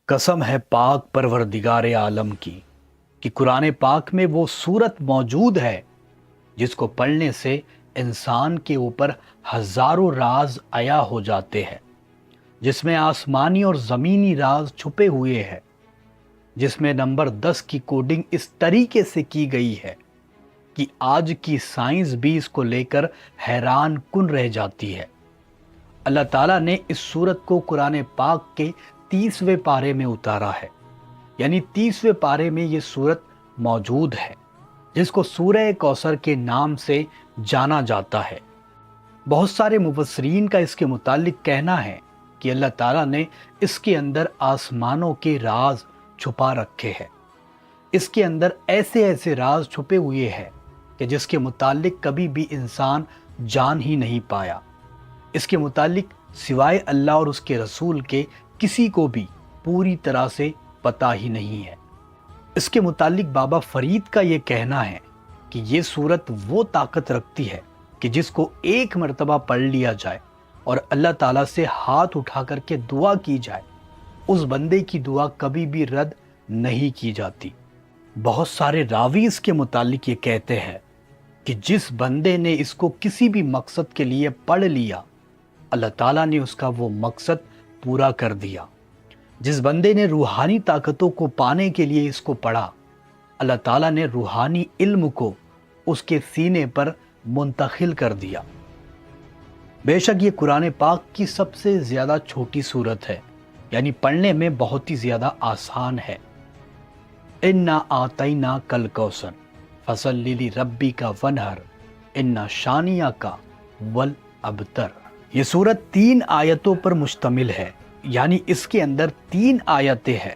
قسم ہے پاک پروردگار عالم کی کہ قرآن پاک میں وہ صورت موجود ہے جس کو پڑھنے سے انسان کے اوپر ہزاروں راز عیا ہو جاتے ہیں، جس میں آسمانی اور زمینی راز چھپے ہوئے ہیں، جس میں نمبر 10 کی کوڈنگ اس طریقے سے کی گئی ہے کہ آج کی سائنس بھی اس کو لے کر حیران کن رہ جاتی ہے۔ اللہ تعالیٰ نے اس سورت کو قرآن پاک کے 30ویں پارے میں اتارا ہے، یعنی 30ویں پارے میں یہ سورت موجود ہے جس کو سورہ کوثر کے نام سے جانا جاتا ہے۔ بہت سارے مفسرین کا اس کے متعلق کہنا ہے کہ اللہ تعالیٰ نے اس کے اندر آسمانوں کے راز چھپا رکھے ہیں، اس کے اندر ایسے ایسے راز چھپے ہوئے ہیں کہ جس کے متعلق کبھی بھی انسان جان ہی نہیں پایا۔ اس کے متعلق سوائے اللہ اور اس کے رسول کے کسی کو بھی پوری طرح سے پتہ ہی نہیں ہے۔ اس کے متعلق بابا فرید کا یہ کہنا ہے کہ یہ سورت وہ طاقت رکھتی ہے کہ جس کو ایک مرتبہ پڑھ لیا جائے اور اللہ تعالیٰ سے ہاتھ اٹھا کر کے دعا کی جائے، اس بندے کی دعا کبھی بھی رد نہیں کی جاتی۔ بہت سارے راوی اس کے متعلق یہ کہتے ہیں کہ جس بندے نے اس کو کسی بھی مقصد کے لیے پڑھ لیا، اللہ تعالیٰ نے اس کا وہ مقصد پورا کر دیا۔ جس بندے نے روحانی طاقتوں کو پانے کے لیے اس کو پڑھا، اللہ تعالیٰ نے روحانی علم کو اس کے سینے پر منتقل کر دیا۔ بے شک یہ قرآن پاک کی سب سے زیادہ چھوٹی سورت ہے، یعنی پڑھنے میں بہت ہی زیادہ آسان ہے۔ اِنَّا أَعْطَيْنَاكَ الْكَوْثَرَ فَصَلِّ لِرَبِّكَ وَانْحَرْ إِنَّ شَانِئَكَ وَالْأَبْتَرَ۔ یہ سورت 3 آیتوں پر مشتمل ہے، یعنی اس کے اندر 3 آیتیں ہیں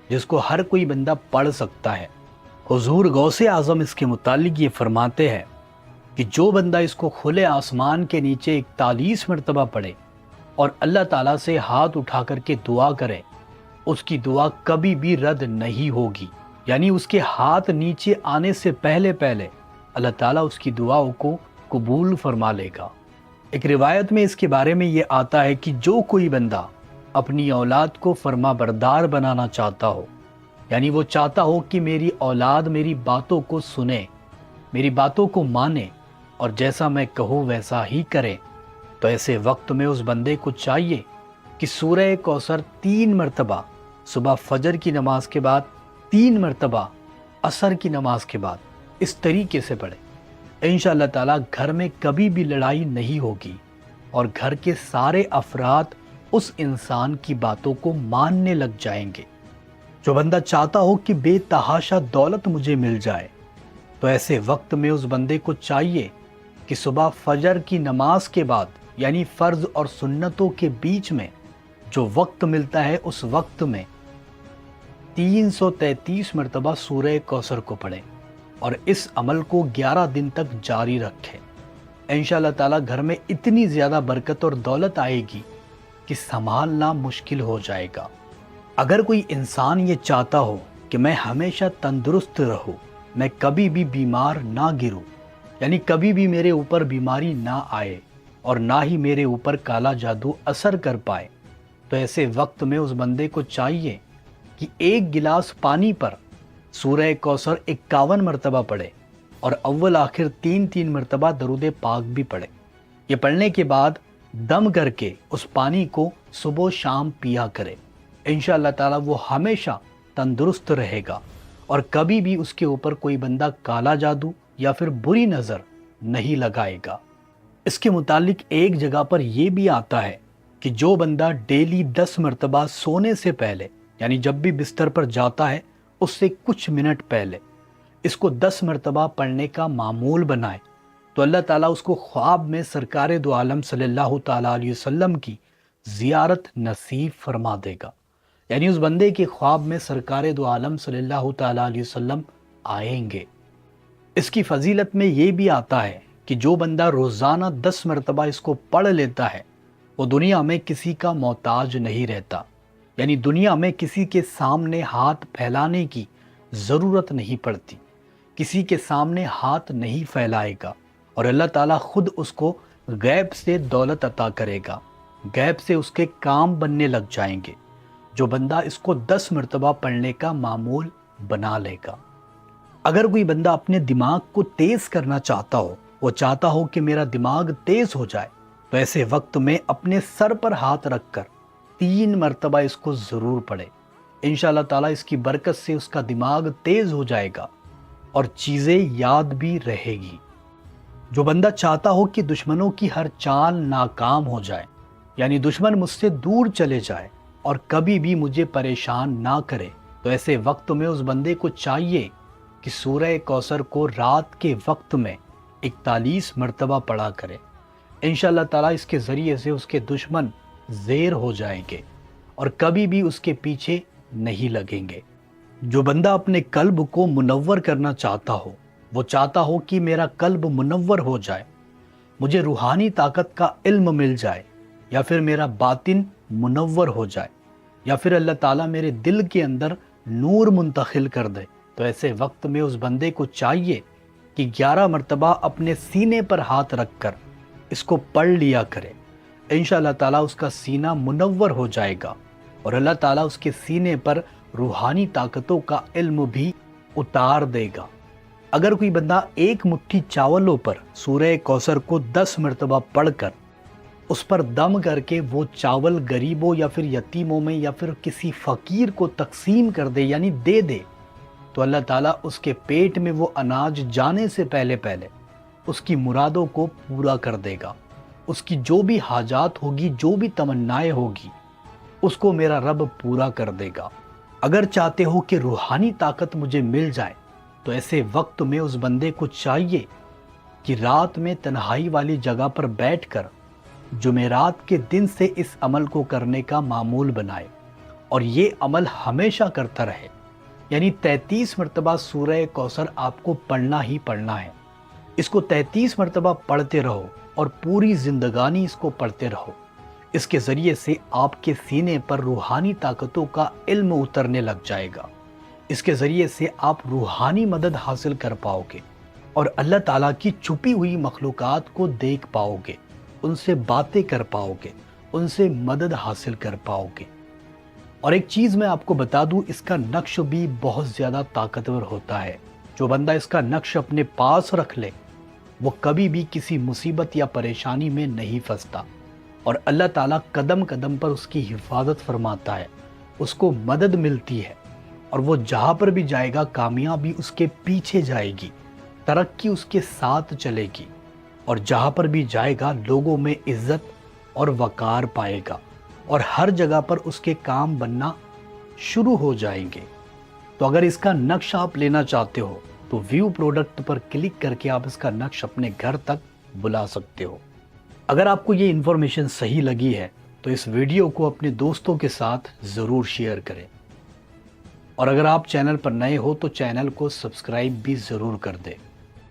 جس کو ہر کوئی بندہ پڑھ سکتا ہے۔ حضور غوث اعظم اس کے متعلق یہ فرماتے ہیں کہ جو بندہ اس کو کھلے آسمان کے نیچے 41 مرتبہ پڑھے اور اللہ تعالیٰ سے ہاتھ اٹھا کر کے دعا کرے، اس کی دعا کبھی بھی رد نہیں ہوگی، یعنی اس کے ہاتھ نیچے آنے سے پہلے اللہ تعالیٰ اس کی دعاؤں کو قبول فرما لے گا۔ ایک روایت میں اس کے بارے میں یہ آتا ہے کہ جو کوئی بندہ اپنی اولاد کو فرما بردار بنانا چاہتا ہو، یعنی وہ چاہتا ہو کہ میری اولاد میری باتوں کو سنے، میری باتوں کو مانے اور جیسا میں کہوں ویسا ہی کرے، تو ایسے وقت میں اس بندے کو چاہیے کہ سورہ کوثر 3 مرتبہ صبح فجر کی نماز کے بعد، 3 مرتبہ عصر کی نماز کے بعد اس طریقے سے پڑھے۔ انشاءاللہ تعالیٰ گھر میں کبھی بھی لڑائی نہیں ہوگی اور گھر کے سارے افراد اس انسان کی باتوں کو ماننے لگ جائیں گے۔ جو بندہ چاہتا ہو کہ بے تحاشا دولت مجھے مل جائے، تو ایسے وقت میں اس بندے کو چاہیے کہ صبح فجر کی نماز کے بعد، یعنی فرض اور سنتوں کے بیچ میں جو وقت ملتا ہے، اس وقت میں 333 مرتبہ سورہ کوثر کو پڑھیں اور اس عمل کو 11 دن تک جاری رکھیں۔ انشاءاللہ تعالیٰ گھر میں اتنی زیادہ برکت اور دولت آئے گی کہ سنبھالنا مشکل ہو جائے گا۔ اگر کوئی انسان یہ چاہتا ہو کہ میں ہمیشہ تندرست رہوں، میں کبھی بھی بیمار نہ گروں، یعنی کبھی بھی میرے اوپر بیماری نہ آئے اور نہ ہی میرے اوپر کالا جادو اثر کر پائے، تو ایسے وقت میں اس بندے کو چاہیے کہ 1 گلاس پانی پر سورہ کوثر 51 مرتبہ پڑھے اور اول آخر 3 مرتبہ درود پاک بھی پڑھے۔ یہ پڑھنے کے بعد دم کر کے اس پانی کو صبح و شام پیا کرے۔ انشاءاللہ تعالیٰ وہ ہمیشہ تندرست رہے گا اور کبھی بھی اس کے اوپر کوئی بندہ کالا جادو یا پھر بری نظر نہیں لگائے گا۔ اس کے متعلق ایک جگہ پر یہ بھی آتا ہے کہ جو بندہ ڈیلی 10 مرتبہ سونے سے پہلے، یعنی جب بھی بستر پر جاتا ہے اس سے کچھ منٹ پہلے اس کو 10 مرتبہ پڑھنے کا معمول بنائے، تو اللہ تعالیٰ اس کو خواب میں سرکار دو عالم صلی اللہ تعالیٰ علیہ وسلم کی زیارت نصیب فرما دے گا، یعنی اس بندے کے خواب میں سرکار دو عالم صلی اللہ تعالیٰ علیہ وسلم آئیں گے۔ اس کی فضیلت میں یہ بھی آتا ہے کہ جو بندہ روزانہ 10 مرتبہ اس کو پڑھ لیتا ہے، وہ دنیا میں کسی کا محتاج نہیں رہتا، یعنی دنیا میں کسی کے سامنے ہاتھ پھیلانے کی ضرورت نہیں پڑتی، کسی کے سامنے ہاتھ نہیں پھیلائے گا اور اللہ تعالیٰ خود اس کو غیب سے دولت عطا کرے گا، غیب سے اس کے کام بننے لگ جائیں گے جو بندہ اس کو 10 مرتبہ پڑھنے کا معمول بنا لے گا۔ اگر کوئی بندہ اپنے دماغ کو تیز کرنا چاہتا ہو، وہ چاہتا ہو کہ میرا دماغ تیز ہو جائے، تو ایسے وقت میں اپنے سر پر ہاتھ رکھ کر 3 مرتبہ اس کو ضرور پڑھے۔ انشاءاللہ تعالیٰ اس کی برکت سے اس کا دماغ تیز ہو جائے گا اور چیزیں یاد بھی رہے گی۔ جو بندہ چاہتا ہو کہ دشمنوں کی ہر چال ناکام ہو جائے، یعنی دشمن مجھ سے دور چلے جائے اور کبھی بھی مجھے پریشان نہ کرے، تو ایسے وقت میں اس بندے کو چاہیے کہ سورہ کوثر کو رات کے وقت میں 41 مرتبہ پڑھا کرے۔ انشاءاللہ تعالیٰ اس کے ذریعے سے اس کے دشمن زیر ہو جائیں گے اور کبھی بھی اس کے پیچھے نہیں لگیں گے۔ جو بندہ اپنے قلب کو منور کرنا چاہتا ہو، وہ چاہتا ہو کہ میرا قلب منور ہو جائے، مجھے روحانی طاقت کا علم مل جائے، یا پھر میرا باطن منور ہو جائے، یا پھر اللہ تعالیٰ میرے دل کے اندر نور منتقل کر دے، تو ایسے وقت میں اس بندے کو چاہیے کہ 11 مرتبہ اپنے سینے پر ہاتھ رکھ کر اس کو پڑھ لیا کرے۔ انشاءاللہ تعالیٰ اس کا سینہ منور ہو جائے گا اور اللہ تعالیٰ اس کے سینے پر روحانی طاقتوں کا علم بھی اتار دے گا۔ اگر کوئی بندہ ایک مٹھی چاولوں پر سورہ کوثر کو 10 مرتبہ پڑھ کر اس پر دم کر کے وہ چاول غریبوں یا پھر یتیموں میں یا پھر کسی فقیر کو تقسیم کر دے، یعنی دے دے، تو اللہ تعالیٰ اس کے پیٹ میں وہ اناج جانے سے پہلے اس کی مرادوں کو پورا کر دے گا۔ اس کی جو بھی حاجات ہوگی، جو بھی تمنائیں ہوگی، اس کو میرا رب پورا کر دے گا۔ اگر چاہتے ہو کہ روحانی طاقت مجھے مل جائے، تو ایسے وقت میں اس بندے کو چاہیے کہ رات میں تنہائی والی جگہ پر بیٹھ کر جمعرات کے دن سے اس عمل کو کرنے کا معمول بنائے اور یہ عمل ہمیشہ کرتا رہے، یعنی 33 مرتبہ سورہ کوثر آپ کو پڑھنا ہی پڑھنا ہے۔ اس کو 33 مرتبہ پڑھتے رہو اور پوری زندگانی اس کو پڑھتے رہو۔ اس کے ذریعے سے آپ کے سینے پر روحانی طاقتوں کا علم اترنے لگ جائے گا۔ اس کے ذریعے سے آپ روحانی مدد حاصل کر پاؤ گے اور اللہ تعالیٰ کی چھپی ہوئی مخلوقات کو دیکھ پاؤ گے، ان سے باتیں کر پاؤ گے، ان سے مدد حاصل کر پاؤ گے۔ اور ایک چیز میں آپ کو بتا دوں، اس کا نقش بھی بہت زیادہ طاقتور ہوتا ہے۔ جو بندہ اس کا نقش اپنے پاس رکھ لے، وہ کبھی بھی کسی مصیبت یا پریشانی میں نہیں پھنستا اور اللہ تعالیٰ قدم قدم پر اس کی حفاظت فرماتا ہے، اس کو مدد ملتی ہے اور وہ جہاں پر بھی جائے گا کامیابی اس کے پیچھے جائے گی، ترقی اس کے ساتھ چلے گی، اور جہاں پر بھی جائے گا لوگوں میں عزت اور وقار پائے گا اور ہر جگہ پر اس کے کام بننا شروع ہو جائیں گے۔ تو اگر اس کا نقش آپ لینا چاہتے ہو تو ویو پروڈکٹ پر کلک کر کے آپ اس کا نقش اپنے گھر تک بلا سکتے ہو۔ اگر آپ کو یہ انفارمیشن صحیح لگی ہے تو اس ویڈیو کو اپنے دوستوں کے ساتھ ضرور شیئر کریں، اور اگر آپ چینل پر نئے ہو تو چینل کو سبسکرائب بھی ضرور کر دیں۔